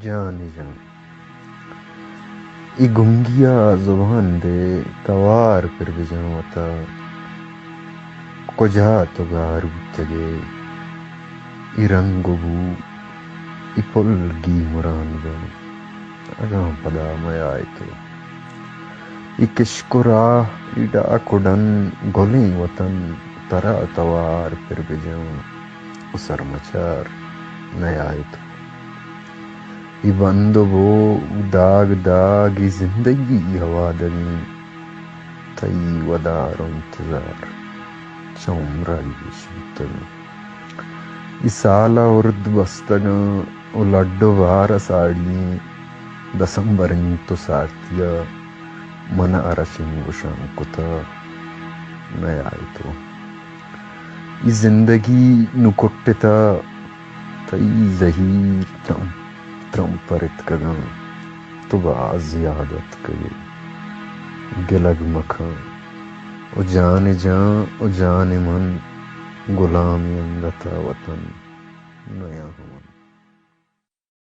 جان جان ای گنگیا زبان دے توار پر بجاوتا کجا تو گاروتگے ای رنگ بو ای پلگی مرانگا اگاں پدا میائتو ای کشکرا ای ڈاکڈن گولیں وطن ترا توار پر بجاں اسر مچار نیائتو ای بندو بو داغ داغ ای زندگی ہوادگیں تئی ودار و انتظار چمرائی شیتگیں ای سالا ارد بستگاں او لڈو وارا ساڑییں دسمبریں تو ساتیا من ارشن گشان کتا نیائتو ای زندگی نو کٹتا تئی زہیر ترمپرت کگاں تو باز یادت کگے گلگ مکھاں او جان جاں او جان من غلامی انگتا وطن نیا ہمان